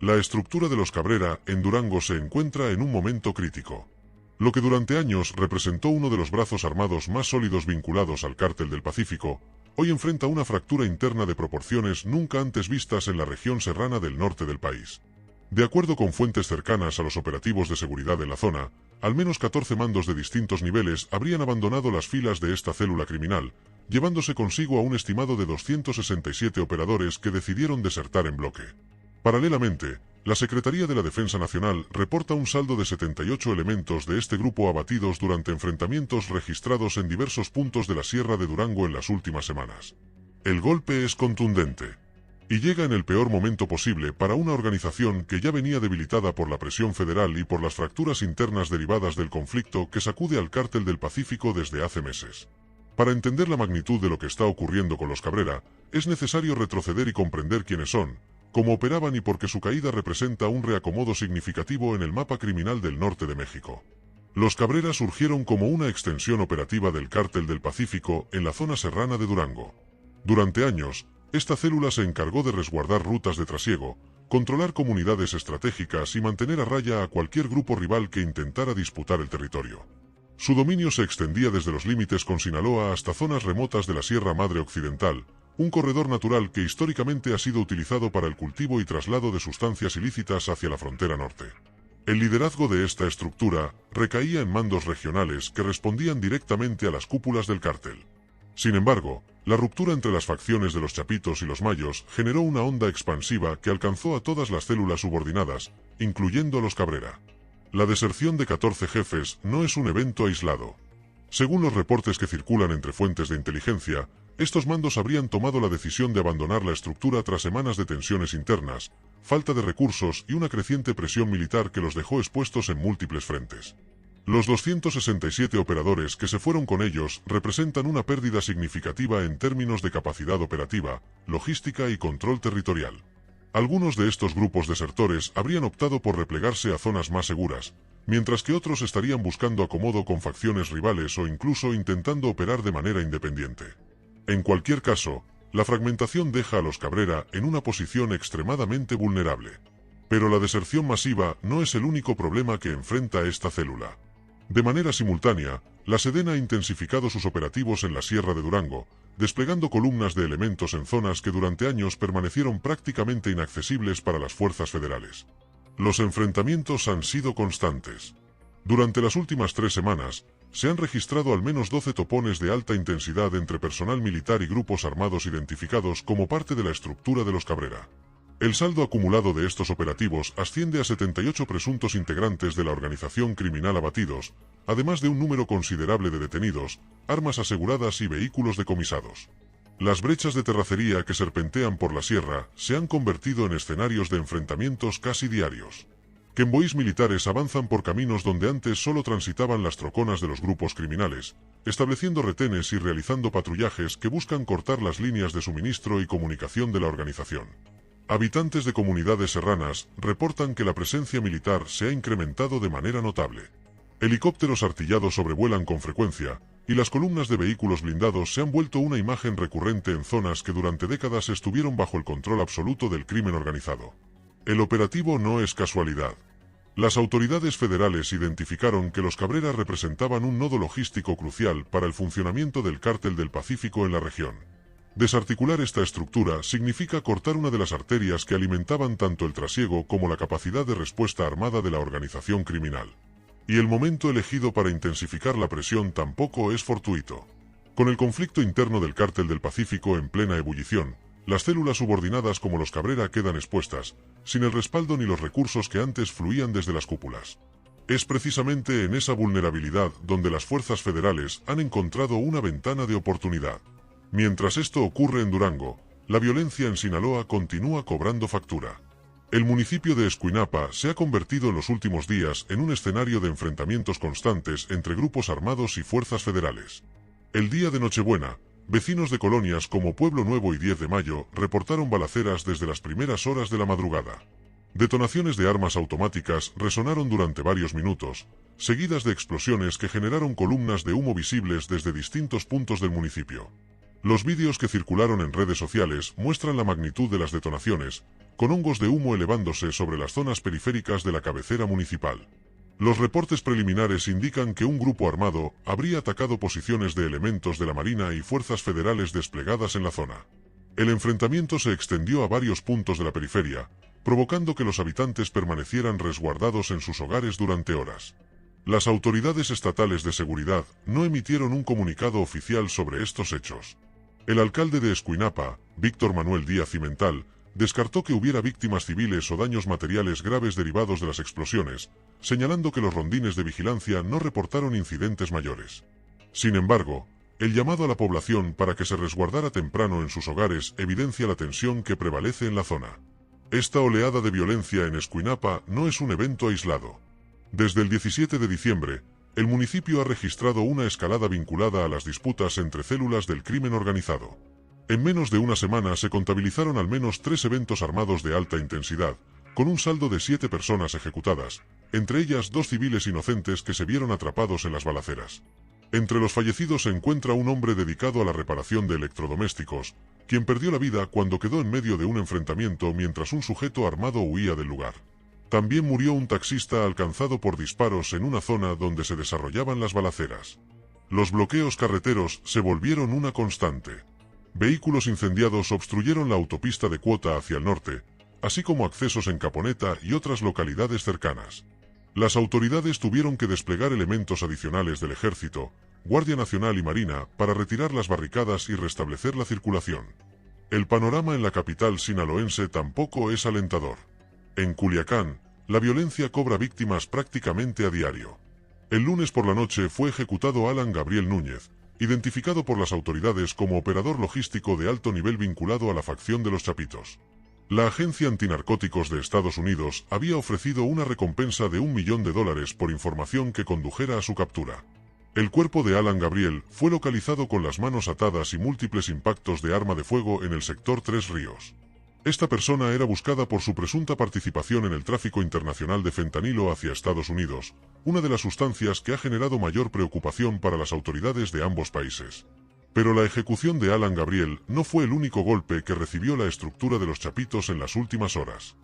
La estructura de los Cabrera, en Durango, se encuentra en un momento crítico. Lo que durante años representó uno de los brazos armados más sólidos vinculados al Cártel del Pacífico, hoy enfrenta una fractura interna de proporciones nunca antes vistas en la región serrana del norte del país. De acuerdo con fuentes cercanas a los operativos de seguridad en la zona, al menos 14 mandos de distintos niveles habrían abandonado las filas de esta célula criminal, llevándose consigo a un estimado de 267 operadores que decidieron desertar en bloque. Paralelamente, la Secretaría de la Defensa Nacional reporta un saldo de 78 elementos de este grupo abatidos durante enfrentamientos registrados en diversos puntos de la Sierra de Durango en las últimas semanas. El golpe es contundente y llega en el peor momento posible para una organización que ya venía debilitada por la presión federal y por las fracturas internas derivadas del conflicto que sacude al Cártel del Pacífico desde hace meses. Para entender la magnitud de lo que está ocurriendo con los Cabrera, es necesario retroceder y comprender quiénes son, cómo operaban y por qué su caída representa un reacomodo significativo en el mapa criminal del norte de México. Los Cabrera surgieron como una extensión operativa del Cártel del Pacífico en la zona serrana de Durango. Durante años, esta célula se encargó de resguardar rutas de trasiego, controlar comunidades estratégicas y mantener a raya a cualquier grupo rival que intentara disputar el territorio. Su dominio se extendía desde los límites con Sinaloa hasta zonas remotas de la Sierra Madre Occidental, un corredor natural que históricamente ha sido utilizado para el cultivo y traslado de sustancias ilícitas hacia la frontera norte. El liderazgo de esta estructura recaía en mandos regionales que respondían directamente a las cúpulas del cártel. Sin embargo, la ruptura entre las facciones de los Chapitos y los Mayos generó una onda expansiva que alcanzó a todas las células subordinadas, incluyendo a los Cabrera. La deserción de 14 jefes no es un evento aislado. Según los reportes que circulan entre fuentes de inteligencia, estos mandos habrían tomado la decisión de abandonar la estructura tras semanas de tensiones internas, falta de recursos y una creciente presión militar que los dejó expuestos en múltiples frentes. Los 267 operadores que se fueron con ellos representan una pérdida significativa en términos de capacidad operativa, logística y control territorial. Algunos de estos grupos desertores habrían optado por replegarse a zonas más seguras, mientras que otros estarían buscando acomodo con facciones rivales o incluso intentando operar de manera independiente. En cualquier caso, la fragmentación deja a los Cabrera en una posición extremadamente vulnerable. Pero la deserción masiva no es el único problema que enfrenta esta célula. De manera simultánea, la Sedena ha intensificado sus operativos en la Sierra de Durango, desplegando columnas de elementos en zonas que durante años permanecieron prácticamente inaccesibles para las fuerzas federales. Los enfrentamientos han sido constantes. Durante las últimas 3 semanas, se han registrado al menos 12 topones de alta intensidad entre personal militar y grupos armados identificados como parte de la estructura de los Cabrera. El saldo acumulado de estos operativos asciende a 78 presuntos integrantes de la organización criminal abatidos, además de un número considerable de detenidos, armas aseguradas y vehículos decomisados. Las brechas de terracería que serpentean por la sierra se han convertido en escenarios de enfrentamientos casi diarios. Convoys militares avanzan por caminos donde antes solo transitaban las troconas de los grupos criminales, estableciendo retenes y realizando patrullajes que buscan cortar las líneas de suministro y comunicación de la organización. Habitantes de comunidades serranas reportan que la presencia militar se ha incrementado de manera notable. Helicópteros artillados sobrevuelan con frecuencia, y las columnas de vehículos blindados se han vuelto una imagen recurrente en zonas que durante décadas estuvieron bajo el control absoluto del crimen organizado. El operativo no es casualidad. Las autoridades federales identificaron que los Cabrera representaban un nodo logístico crucial para el funcionamiento del Cártel del Pacífico en la región. Desarticular esta estructura significa cortar una de las arterias que alimentaban tanto el trasiego como la capacidad de respuesta armada de la organización criminal. Y el momento elegido para intensificar la presión tampoco es fortuito. Con el conflicto interno del Cártel del Pacífico en plena ebullición, las células subordinadas como los Cabrera quedan expuestas, sin el respaldo ni los recursos que antes fluían desde las cúpulas. Es precisamente en esa vulnerabilidad donde las fuerzas federales han encontrado una ventana de oportunidad. Mientras esto ocurre en Durango, la violencia en Sinaloa continúa cobrando factura. El municipio de Escuinapa se ha convertido en los últimos días en un escenario de enfrentamientos constantes entre grupos armados y fuerzas federales. El día de Nochebuena, vecinos de colonias como Pueblo Nuevo y 10 de Mayo reportaron balaceras desde las primeras horas de la madrugada. Detonaciones de armas automáticas resonaron durante varios minutos, seguidas de explosiones que generaron columnas de humo visibles desde distintos puntos del municipio. Los vídeos que circularon en redes sociales muestran la magnitud de las detonaciones, con hongos de humo elevándose sobre las zonas periféricas de la cabecera municipal. Los reportes preliminares indican que un grupo armado habría atacado posiciones de elementos de la Marina y fuerzas federales desplegadas en la zona. El enfrentamiento se extendió a varios puntos de la periferia, provocando que los habitantes permanecieran resguardados en sus hogares durante horas. Las autoridades estatales de seguridad no emitieron un comunicado oficial sobre estos hechos. El alcalde de Escuinapa, Víctor Manuel Díaz Cimental, descartó que hubiera víctimas civiles o daños materiales graves derivados de las explosiones, señalando que los rondines de vigilancia no reportaron incidentes mayores. Sin embargo, el llamado a la población para que se resguardara temprano en sus hogares evidencia la tensión que prevalece en la zona. Esta oleada de violencia en Escuinapa no es un evento aislado. Desde el 17 de diciembre, el municipio ha registrado una escalada vinculada a las disputas entre células del crimen organizado. En menos de una semana se contabilizaron al menos 3 eventos armados de alta intensidad, con un saldo de 7 personas ejecutadas, entre ellas 2 civiles inocentes que se vieron atrapados en las balaceras. Entre los fallecidos se encuentra un hombre dedicado a la reparación de electrodomésticos, quien perdió la vida cuando quedó en medio de un enfrentamiento mientras un sujeto armado huía del lugar. También murió un taxista alcanzado por disparos en una zona donde se desarrollaban las balaceras. Los bloqueos carreteros se volvieron una constante. Vehículos incendiados obstruyeron la autopista de Cuota hacia el norte, así como accesos en Caponeta y otras localidades cercanas. Las autoridades tuvieron que desplegar elementos adicionales del Ejército, Guardia Nacional y Marina para retirar las barricadas y restablecer la circulación. El panorama en la capital sinaloense tampoco es alentador. En Culiacán, la violencia cobra víctimas prácticamente a diario. El lunes por la noche fue ejecutado Alan Gabriel Núñez, identificado por las autoridades como operador logístico de alto nivel vinculado a la facción de los Chapitos. La Agencia Antinarcóticos de Estados Unidos había ofrecido una recompensa de $1 millón por información que condujera a su captura. El cuerpo de Alan Gabriel fue localizado con las manos atadas y múltiples impactos de arma de fuego en el sector Tres Ríos. Esta persona era buscada por su presunta participación en el tráfico internacional de fentanilo hacia Estados Unidos, una de las sustancias que ha generado mayor preocupación para las autoridades de ambos países. Pero la ejecución de Alan Gabriel no fue el único golpe que recibió la estructura de los Chapitos en las últimas horas.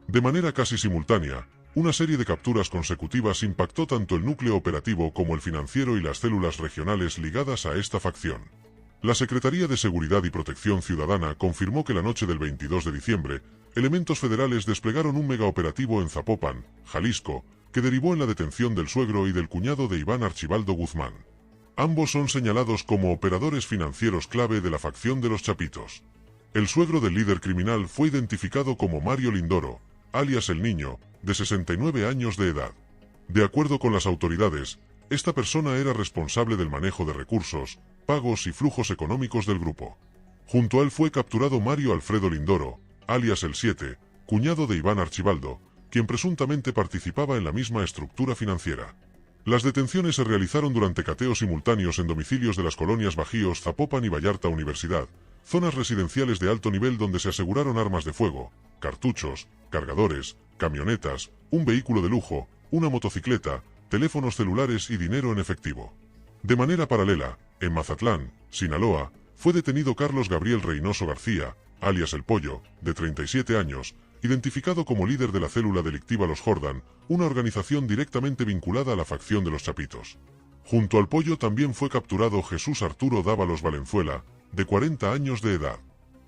De manera casi simultánea, una serie de capturas consecutivas impactó tanto el núcleo operativo como el financiero y las células regionales ligadas a esta facción. La Secretaría de Seguridad y Protección Ciudadana confirmó que la noche del 22 de diciembre, elementos federales desplegaron un megaoperativo en Zapopan, Jalisco, que derivó en la detención del suegro y del cuñado de Iván Archibaldo Guzmán. Ambos son señalados como operadores financieros clave de la facción de los Chapitos. El suegro del líder criminal fue identificado como Mario Lindoro, alias El Niño, de 69 años de edad. De acuerdo con las autoridades, esta persona era responsable del manejo de recursos, pagos y flujos económicos del grupo. Junto a él fue capturado Mario Alfredo Lindoro, alias El 7, cuñado de Iván Archibaldo, quien presuntamente participaba en la misma estructura financiera. Las detenciones se realizaron durante cateos simultáneos en domicilios de las colonias Bajíos, Zapopan y Vallarta Universidad, zonas residenciales de alto nivel donde se aseguraron armas de fuego, cartuchos, cargadores, camionetas, un vehículo de lujo, una motocicleta, teléfonos celulares y dinero en efectivo. De manera paralela, en Mazatlán, Sinaloa, fue detenido Carlos Gabriel Reynoso García, alias El Pollo, de 37 años, identificado como líder de la célula delictiva Los Jordan, una organización directamente vinculada a la facción de los Chapitos. Junto al Pollo también fue capturado Jesús Arturo Dávalos Valenzuela, de 40 años de edad.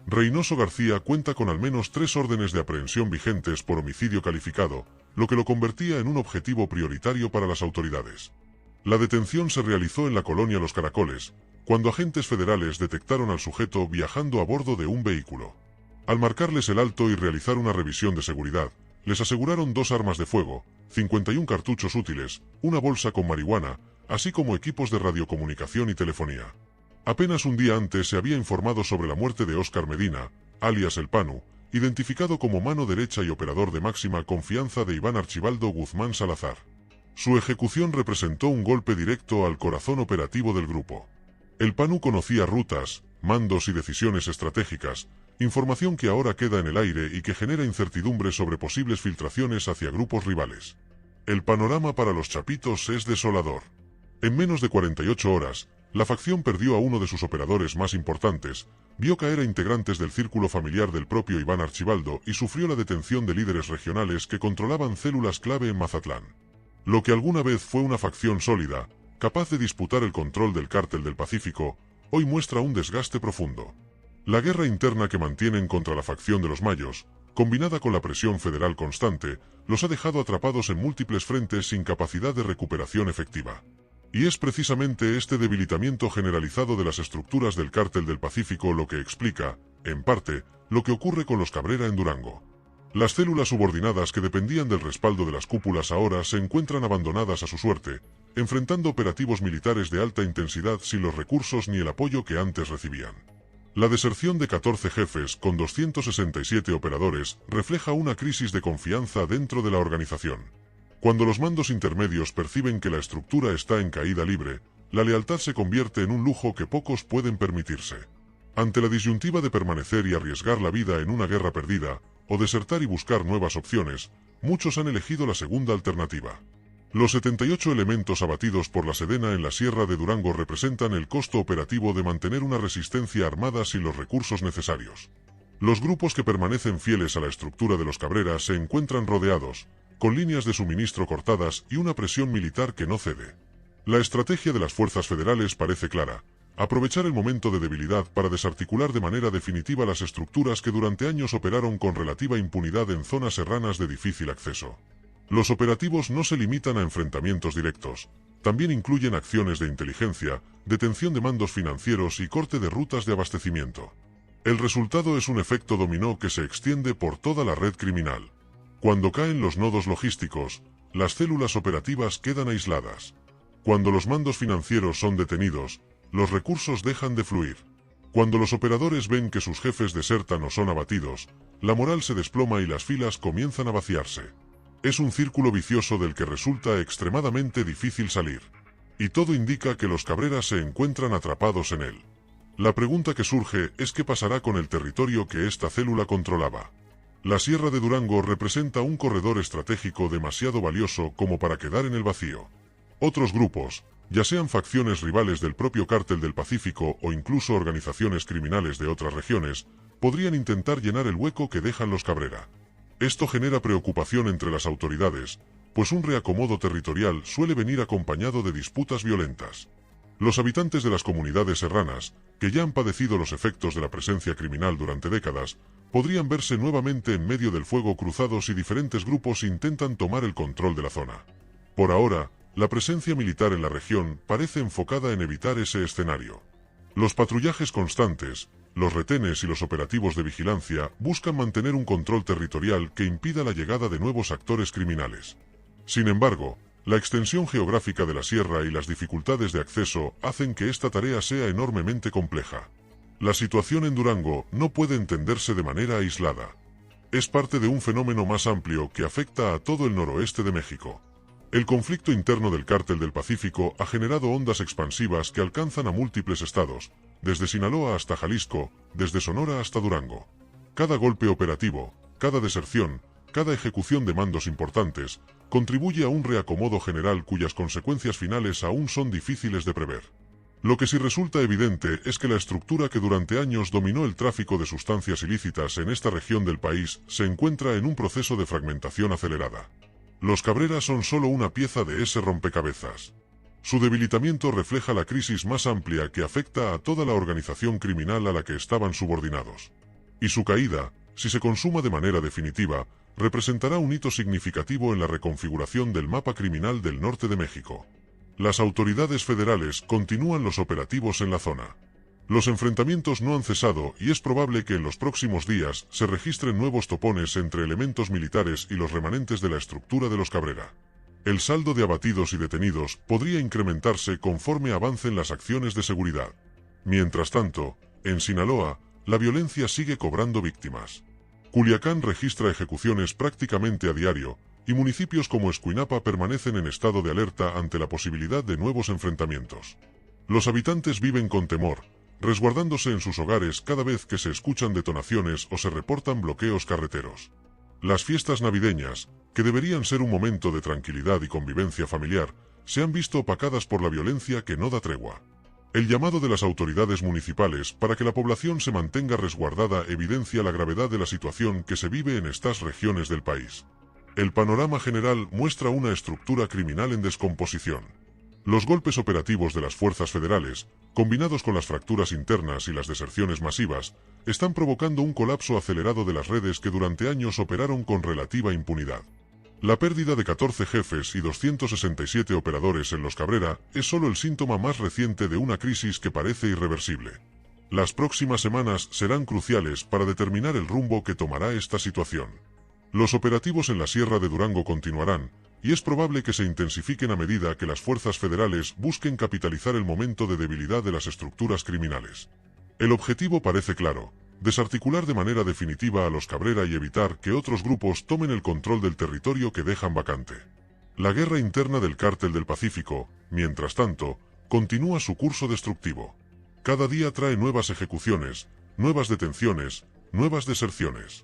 Reynoso García cuenta con al menos 3 órdenes de aprehensión vigentes por homicidio calificado, lo que lo convertía en un objetivo prioritario para las autoridades. La detención se realizó en la colonia Los Caracoles, cuando agentes federales detectaron al sujeto viajando a bordo de un vehículo. Al marcarles el alto y realizar una revisión de seguridad, les aseguraron 2 armas de fuego, 51 cartuchos útiles, una bolsa con marihuana, así como equipos de radiocomunicación y telefonía. Apenas un día antes se había informado sobre la muerte de Óscar Medina, alias El Panu, identificado como mano derecha y operador de máxima confianza de Iván Archibaldo Guzmán Salazar. Su ejecución representó un golpe directo al corazón operativo del grupo. El Panu conocía rutas, mandos y decisiones estratégicas, información que ahora queda en el aire y que genera incertidumbre sobre posibles filtraciones hacia grupos rivales. El panorama para los Chapitos es desolador. En menos de 48 horas, La facción perdió a uno de sus operadores más importantes, vio caer a integrantes del círculo familiar del propio Iván Archibaldo y sufrió la detención de líderes regionales que controlaban células clave en Mazatlán. Lo que alguna vez fue una facción sólida, capaz de disputar el control del Cártel del Pacífico, hoy muestra un desgaste profundo. La guerra interna que mantienen contra la facción de los Mayos, combinada con la presión federal constante, los ha dejado atrapados en múltiples frentes sin capacidad de recuperación efectiva. Y es precisamente este debilitamiento generalizado de las estructuras del Cártel del Pacífico lo que explica, en parte, lo que ocurre con los Cabrera en Durango. Las células subordinadas que dependían del respaldo de las cúpulas ahora se encuentran abandonadas a su suerte, enfrentando operativos militares de alta intensidad sin los recursos ni el apoyo que antes recibían. La deserción de 14 jefes con 267 operadores refleja una crisis de confianza dentro de la organización. Cuando los mandos intermedios perciben que la estructura está en caída libre, la lealtad se convierte en un lujo que pocos pueden permitirse. Ante la disyuntiva de permanecer y arriesgar la vida en una guerra perdida, o desertar y buscar nuevas opciones, muchos han elegido la segunda alternativa. Los 78 elementos abatidos por la Sedena en la Sierra de Durango representan el costo operativo de mantener una resistencia armada sin los recursos necesarios. Los grupos que permanecen fieles a la estructura de los Cabrera se encuentran rodeados, con líneas de suministro cortadas y una presión militar que no cede. La estrategia de las fuerzas federales parece clara: aprovechar el momento de debilidad para desarticular de manera definitiva las estructuras que durante años operaron con relativa impunidad en zonas serranas de difícil acceso. Los operativos no se limitan a enfrentamientos directos, también incluyen acciones de inteligencia, detención de mandos financieros y corte de rutas de abastecimiento. El resultado es un efecto dominó que se extiende por toda la red criminal. Cuando caen los nodos logísticos, las células operativas quedan aisladas. Cuando los mandos financieros son detenidos, los recursos dejan de fluir. Cuando los operadores ven que sus jefes desertan o son abatidos, la moral se desploma y las filas comienzan a vaciarse. Es un círculo vicioso del que resulta extremadamente difícil salir. Y todo indica que los Cabreras se encuentran atrapados en él. La pregunta que surge es qué pasará con el territorio que esta célula controlaba. La Sierra de Durango representa un corredor estratégico demasiado valioso como para quedar en el vacío. Otros grupos, ya sean facciones rivales del propio Cártel del Pacífico o incluso organizaciones criminales de otras regiones, podrían intentar llenar el hueco que dejan los Cabrera. Esto genera preocupación entre las autoridades, pues un reacomodo territorial suele venir acompañado de disputas violentas. Los habitantes de las comunidades serranas, que ya han padecido los efectos de la presencia criminal durante décadas, podrían verse nuevamente en medio del fuego cruzado si diferentes grupos intentan tomar el control de la zona. Por ahora, la presencia militar en la región parece enfocada en evitar ese escenario. Los patrullajes constantes, los retenes y los operativos de vigilancia buscan mantener un control territorial que impida la llegada de nuevos actores criminales. Sin embargo, la extensión geográfica de la sierra y las dificultades de acceso hacen que esta tarea sea enormemente compleja. La situación en Durango no puede entenderse de manera aislada. Es parte de un fenómeno más amplio que afecta a todo el noroeste de México. El conflicto interno del Cártel del Pacífico ha generado ondas expansivas que alcanzan a múltiples estados, desde Sinaloa hasta Jalisco, desde Sonora hasta Durango. Cada golpe operativo, cada deserción, cada ejecución de mandos importantes, contribuye a un reacomodo general cuyas consecuencias finales aún son difíciles de prever. Lo que sí resulta evidente es que la estructura que durante años dominó el tráfico de sustancias ilícitas en esta región del país se encuentra en un proceso de fragmentación acelerada. Los Cabrera son solo una pieza de ese rompecabezas. Su debilitamiento refleja la crisis más amplia que afecta a toda la organización criminal a la que estaban subordinados. Y su caída, si se consuma de manera definitiva, representará un hito significativo en la reconfiguración del mapa criminal del norte de México. Las autoridades federales continúan los operativos en la zona. Los enfrentamientos no han cesado y es probable que en los próximos días se registren nuevos topones entre elementos militares y los remanentes de la estructura de los Cabrera. El saldo de abatidos y detenidos podría incrementarse conforme avancen las acciones de seguridad. Mientras tanto, en Sinaloa, la violencia sigue cobrando víctimas. Culiacán registra ejecuciones prácticamente a diario, y municipios como Escuinapa permanecen en estado de alerta ante la posibilidad de nuevos enfrentamientos. Los habitantes viven con temor, resguardándose en sus hogares cada vez que se escuchan detonaciones o se reportan bloqueos carreteros. Las fiestas navideñas, que deberían ser un momento de tranquilidad y convivencia familiar, se han visto opacadas por la violencia que no da tregua. El llamado de las autoridades municipales para que la población se mantenga resguardada evidencia la gravedad de la situación que se vive en estas regiones del país. El panorama general muestra una estructura criminal en descomposición. Los golpes operativos de las fuerzas federales, combinados con las fracturas internas y las deserciones masivas, están provocando un colapso acelerado de las redes que durante años operaron con relativa impunidad. La pérdida de 14 jefes y 267 operadores en Los Cabrera es solo el síntoma más reciente de una crisis que parece irreversible. Las próximas semanas serán cruciales para determinar el rumbo que tomará esta situación. Los operativos en la Sierra de Durango continuarán, y es probable que se intensifiquen a medida que las fuerzas federales busquen capitalizar el momento de debilidad de las estructuras criminales. El objetivo parece claro: desarticular de manera definitiva a los Cabrera y evitar que otros grupos tomen el control del territorio que dejan vacante. La guerra interna del Cártel del Pacífico, mientras tanto, continúa su curso destructivo. Cada día trae nuevas ejecuciones, nuevas detenciones, nuevas deserciones.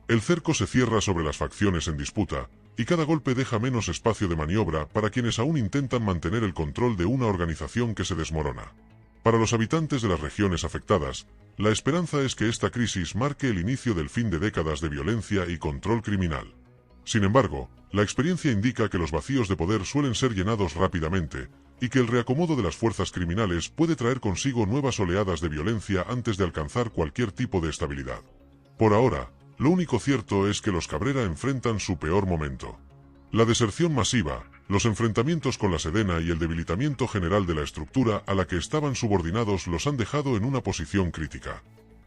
El cerco se cierra sobre las facciones en disputa, y cada golpe deja menos espacio de maniobra para quienes aún intentan mantener el control de una organización que se desmorona. Para los habitantes de las regiones afectadas, la esperanza es que esta crisis marque el inicio del fin de décadas de violencia y control criminal. Sin embargo, la experiencia indica que los vacíos de poder suelen ser llenados rápidamente, y que el reacomodo de las fuerzas criminales puede traer consigo nuevas oleadas de violencia antes de alcanzar cualquier tipo de estabilidad. Por ahora, lo único cierto es que los Cabrera enfrentan su peor momento. La deserción masiva, los enfrentamientos con la Sedena y el debilitamiento general de la estructura a la que estaban subordinados los han dejado en una posición crítica.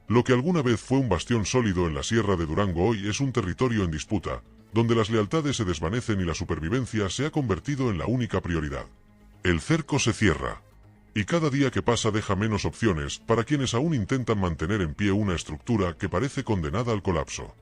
Lo que alguna vez fue un bastión sólido en la Sierra de Durango hoy es un territorio en disputa, donde las lealtades se desvanecen y la supervivencia se ha convertido en la única prioridad. El cerco se cierra, y cada día que pasa deja menos opciones para quienes aún intentan mantener en pie una estructura que parece condenada al colapso.